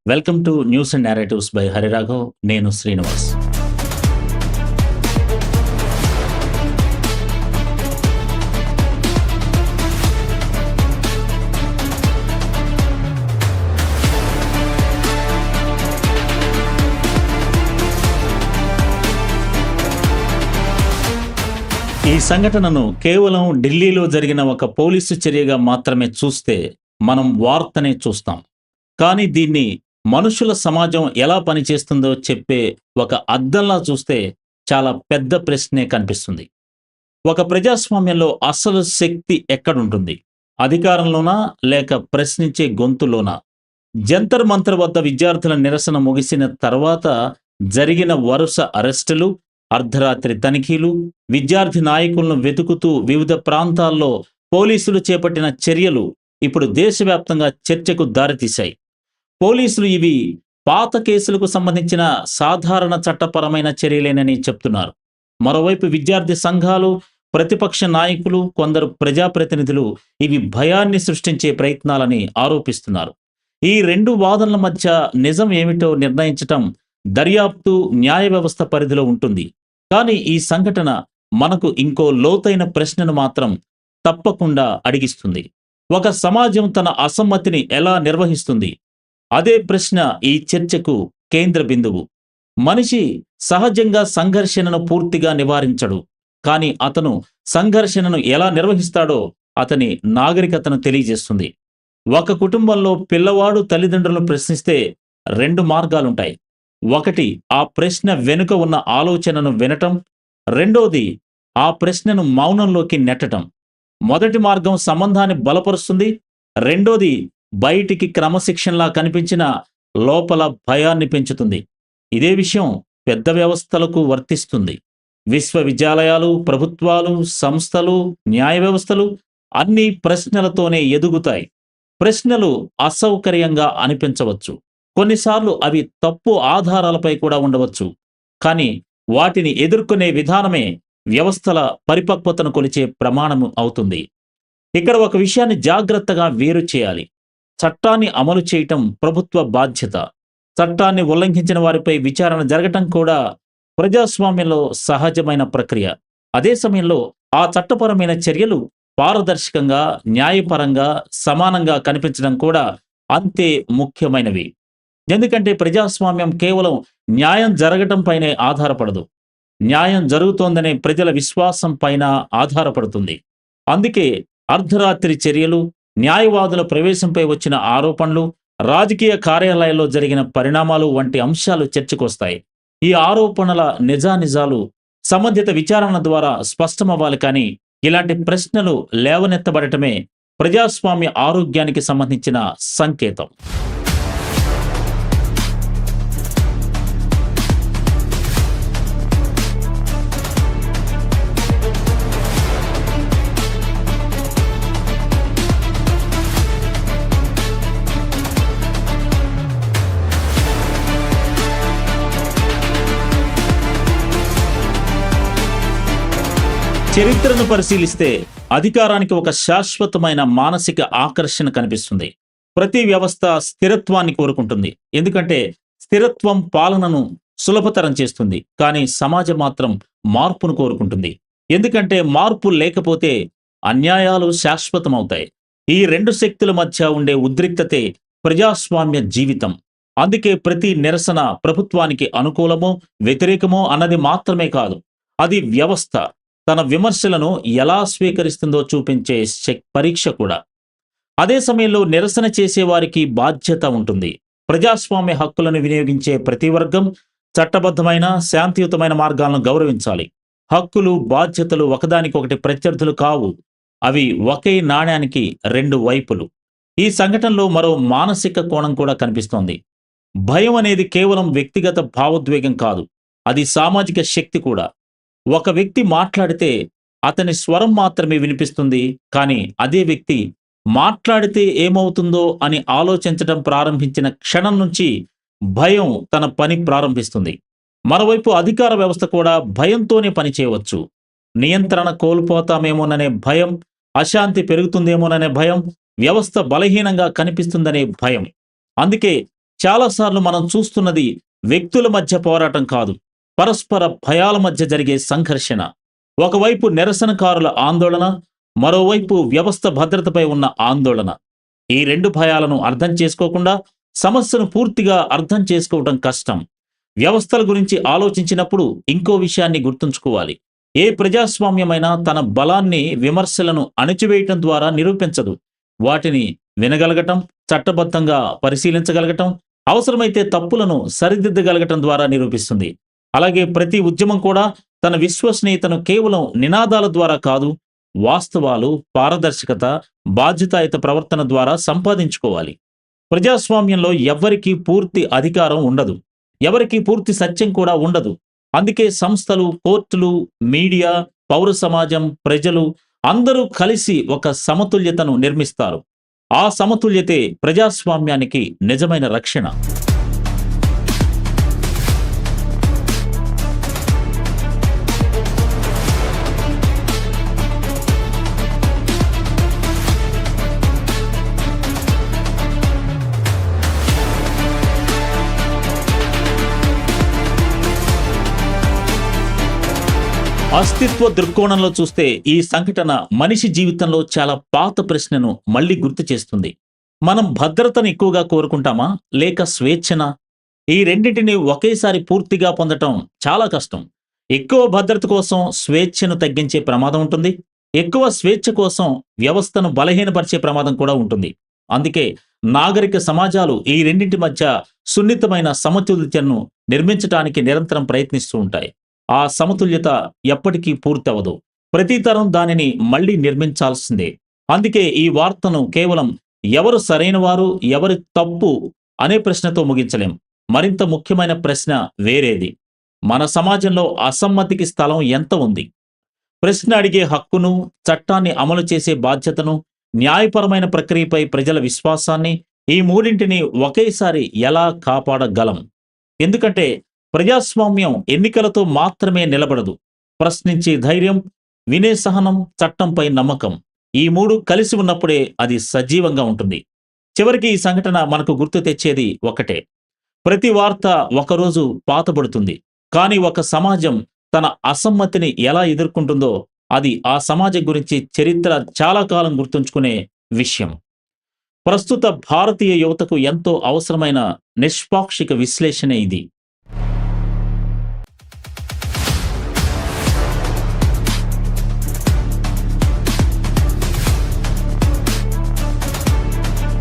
Welcome to news and narratives by Hariraghav. నేను శ్రీనివాస్. ఈ సంఘటనను కేవలం ఢిల్లీలో జరిగిన ఒక పోలీసు చర్యగా మాత్రమే చూస్తే మనం వార్తనే చూస్తాం. కానీ దీన్ని మనుషుల సమాజం ఎలా పనిచేస్తుందో చెప్పే ఒక అద్దంలా చూస్తే చాలా పెద్ద ప్రశ్నే కనిపిస్తుంది. ఒక ప్రజాస్వామ్యంలో అసలు శక్తి ఎక్కడుంటుంది? అధికారంలోనా లేక ప్రశ్నించే గొంతులోనా? జంతర్ మంతర్ వద్ద విద్యార్థుల నిరసన ముగిసిన తర్వాత జరిగిన వరుస అరెస్టులు, అర్ధరాత్రి తనిఖీలు, విద్యార్థి నాయకులను వెతుకుతూ వివిధ ప్రాంతాల్లో పోలీసులు చేపట్టిన చర్యలు ఇప్పుడు దేశవ్యాప్తంగా చర్చకు దారితీశాయి. పోలీసులు ఇవి పాత కేసులకు సంబంధించిన సాధారణ చట్టపరమైన చర్యలేనని చెప్తున్నారు. మరోవైపు విద్యార్థి సంఘాలు, ప్రతిపక్ష నాయకులు, కొందరు ప్రజాప్రతినిధులు ఇవి భయాన్ని సృష్టించే ప్రయత్నాలని ఆరోపిస్తున్నారు. ఈ రెండు వాదనల మధ్య నిజం ఏమిటో నిర్ణయించటం దర్యాప్తు, న్యాయ వ్యవస్థ పరిధిలో ఉంటుంది. కానీ ఈ సంఘటన మనకు ఇంకో లోతైన ప్రశ్నను మాత్రం తప్పకుండా అడిగిస్తుంది. ఒక సమాజం తన అసమ్మతిని ఎలా నిర్వహిస్తుంది? అదే ప్రశ్న ఈ చర్చకు కేంద్ర బిందువు. మనిషి సహజంగా సంఘర్షణను పూర్తిగా నివారించడు. కానీ అతను సంఘర్షణను ఎలా నిర్వహిస్తాడో అతని నాగరికతను తెలియజేస్తుంది. ఒక కుటుంబంలో పిల్లవాడు తల్లిదండ్రులను ప్రశ్నిస్తే రెండు మార్గాలుంటాయి. ఒకటి, ఆ ప్రశ్న వెనుక ఉన్న ఆలోచనను వినటం. రెండోది, ఆ ప్రశ్నను మౌనంలోకి నెట్టటం. మొదటి మార్గం సంబంధాన్ని బలపరుస్తుంది. రెండోది బయటికి క్రమశిక్షణలా కనిపించిన లోపల భయాన్ని పెంచుతుంది. ఇదే విషయం పెద్ద వ్యవస్థలకు వర్తిస్తుంది. విశ్వవిద్యాలయాలు, ప్రభుత్వాలు, సంస్థలు, న్యాయ వ్యవస్థలు అన్ని ప్రశ్నలతోనే ఎదుగుతాయి. ప్రశ్నలు అసౌకర్యంగా అనిపించవచ్చు. కొన్నిసార్లు అవి తప్పు ఆధారాలపై కూడా ఉండవచ్చు. కానీ వాటిని ఎదుర్కొనే విధానమే వ్యవస్థల పరిపక్వతను కొలిచే ప్రమాణము అవుతుంది. ఇక్కడ ఒక విషయాన్ని జాగ్రత్తగా వేరు చేయాలి. చట్టాన్ని అమలు చేయటం ప్రభుత్వ బాధ్యత. చట్టాన్ని ఉల్లంఘించిన వారిపై విచారణ జరగటం కూడా ప్రజాస్వామ్యంలో సహజమైన ప్రక్రియ. అదే సమయంలో ఆ చట్టపరమైన చర్యలు పారదర్శకంగా, న్యాయపరంగా, సమానంగా కనిపించడం కూడా అంతే ముఖ్యమైనవి. ఎందుకంటే ప్రజాస్వామ్యం కేవలం న్యాయం జరగటం పైనే ఆధారపడదు, న్యాయం జరుగుతోందనే ప్రజల విశ్వాసం పైన ఆధారపడుతుంది. అందుకే అర్ధరాత్రి చర్యలు, న్యాయవాదుల ప్రవేశంపై వచ్చిన ఆరోపణలు, రాజకీయ కార్యాలయాల్లో జరిగిన పరిణామాలు వంటి అంశాలు చర్చకొస్తాయి. ఈ ఆరోపణల నిజానిజాలు సంబంధిత విచారణ ద్వారా స్పష్టమవ్వాలి. కానీ ఇలాంటి ప్రశ్నలు లేవనెత్తబడటమే ప్రజాస్వామ్య ఆరోగ్యానికి సంబంధించిన సంకేతం. చరిత్రను పరిశీలిస్తే అధికారానికి ఒక శాశ్వతమైన మానసిక ఆకర్షణ కనిపిస్తుంది. ప్రతి వ్యవస్థ స్థిరత్వాన్ని కోరుకుంటుంది. ఎందుకంటే స్థిరత్వం పాలనను సులభతరం చేస్తుంది. కానీ సమాజం మాత్రం మార్పును కోరుకుంటుంది. ఎందుకంటే మార్పు లేకపోతే అన్యాయాలు శాశ్వతమవుతాయి. ఈ రెండు శక్తుల మధ్య ఉండే ఉద్రిక్తతే ప్రజాస్వామ్య జీవితం. అందుకే ప్రతి నిరసన ప్రభుత్వానికి అనుకూలమో వ్యతిరేకమో అన్నది మాత్రమే కాదు, అది వ్యవస్థ తన విమర్శలను ఎలా స్వీకరిస్తుందో చూపించే పరీక్ష కూడా. అదే సమయంలో నిరసన చేసే వారికి బాధ్యత ఉంటుంది. ప్రజాస్వామ్య హక్కులను వినియోగించే ప్రతి వర్గం చట్టబద్ధమైన, శాంతియుతమైన మార్గాలను గౌరవించాలి. హక్కులు, బాధ్యతలు ఒకదానికొకటి ప్రత్యర్థులు కావు. అవి ఒకే నాణ్యానికి రెండు వైపులు. ఈ సంఘటనలో మరో మానసిక కోణం కూడా కనిపిస్తోంది. భయం అనేది కేవలం వ్యక్తిగత భావోద్వేగం కాదు, అది సామాజిక శక్తి కూడా. ఒక వ్యక్తి మాట్లాడితే అతని స్వరం మాత్రమే వినిపిస్తుంది. కానీ అదే వ్యక్తి మాట్లాడితే ఏమవుతుందో అని ఆలోచించడం ప్రారంభించిన క్షణం నుంచి భయం తన పని ప్రారంభిస్తుంది. మరోవైపు అధికార వ్యవస్థ కూడా భయంతోనే పనిచేయవచ్చు. నియంత్రణ కోల్పోతామేమోననే భయం, అశాంతి పెరుగుతుందేమోననే భయం, వ్యవస్థ బలహీనంగా కనిపిస్తుందనే భయం. అందుకే చాలాసార్లు మనం చూస్తున్నది వ్యక్తుల మధ్య పోరాటం కాదు, పరస్పర భయాల మధ్య జరిగే సంఘర్షణ. ఒకవైపు నిరసనకారుల ఆందోళన, మరోవైపు వ్యవస్థ భద్రతపై ఉన్న ఆందోళన. ఈ రెండు భయాలను అర్థం చేసుకోకుండా సమస్యను పూర్తిగా అర్థం చేసుకోవడం కష్టం. వ్యవస్థల గురించి ఆలోచించినప్పుడు ఇంకో విషయాన్ని గుర్తుంచుకోవాలి. ఏ ప్రజాస్వామ్యమైనా తన బలాన్ని విమర్శలను అణిచివేయటం ద్వారా నిరూపించదు. వాటిని వినగలగటం, చట్టబద్ధంగా పరిశీలించగలగటం, అవసరమైతే తప్పులను సరిదిద్దగలగటం ద్వారా నిరూపిస్తుంది. అలాగే ప్రతి ఉద్యమం కూడా తన విశ్వసనీయతను కేవలం నినాదాల ద్వారా కాదు, వాస్తవాలు, పారదర్శకత, బాధ్యతాయుత ప్రవర్తన ద్వారా సంపాదించుకోవాలి. ప్రజాస్వామ్యంలో ఎవ్వరికీ పూర్తి అధికారం ఉండదు, ఎవరికీ పూర్తి సత్యం కూడా ఉండదు. అందుకే సంస్థలు, కోర్టులు, మీడియా, పౌర సమాజం, ప్రజలు అందరూ కలిసి ఒక సమతుల్యతను నిర్మిస్తారు. ఆ సమతుల్యతే ప్రజాస్వామ్యానికి నిజమైన రక్షణ. అస్తిత్వ దృక్కోణంలో చూస్తే ఈ సంఘటన మనిషి జీవితంలో చాలా పాత ప్రశ్నను మళ్ళీ గుర్తు చేస్తుంది. మనం భద్రతను ఎక్కువగా కోరుకుంటామా, లేక స్వేచ్ఛనా? ఈ రెండింటిని ఒకేసారి పూర్తిగా పొందటం చాలా కష్టం. ఎక్కువ భద్రత కోసం స్వేచ్ఛను తగ్గించే ప్రమాదం ఉంటుంది, ఎక్కువ స్వేచ్ఛ కోసం వ్యవస్థను బలహీనపరిచే ప్రమాదం కూడా ఉంటుంది. అందుకే నాగరిక సమాజాలు ఈ రెండింటి మధ్య సున్నితమైన సమతుల్యతను నిర్మించడానికి నిరంతరం ప్రయత్నిస్తూ ఉంటాయి. ఆ సమతుల్యత ఎప్పటికీ పూర్తవదు. ప్రతి తరం దానిని మళ్ళీ నిర్మించాల్సిందే. అందుకే ఈ వార్తను కేవలం ఎవరు సరైనవారు, ఎవరి తప్పు అనే ప్రశ్నతో ముగించలేం. మరింత ముఖ్యమైన ప్రశ్న వేరేది. మన సమాజంలో అసమ్మతికి స్థలం ఎంత ఉంది? ప్రశ్న అడిగే హక్కును, చట్టాన్ని అమలు చేసే బాధ్యతను, న్యాయపరమైన ప్రక్రియపై ప్రజల విశ్వాసాన్ని, ఈ మూడింటిని ఒకేసారి ఎలా కాపాడగలం? ఎందుకంటే ప్రజాస్వామ్యం ఎన్నికలతో మాత్రమే నిలబడదు. ప్రశ్నించే ధైర్యం, వినే సహనం, చట్టంపై నమ్మకం, ఈ మూడు కలిసి ఉన్నప్పుడే అది సజీవంగా ఉంటుంది. చివరికి ఈ సంఘటన మనకు గుర్తు తెచ్చేది ఒకటే: ప్రతి వార్త ఒకరోజు పాతబడుతుంది, కానీ ఒక సమాజం తన అసమ్మతిని ఎలా ఎదుర్కొంటుందో అది ఆ సమాజం గురించి చరిత్ర చాలా కాలం గుర్తుంచుకునే విషయం. ప్రస్తుత భారతీయ యువతకు ఎంతో అవసరమైన నిష్పాక్షిక విశ్లేషణ ఇది.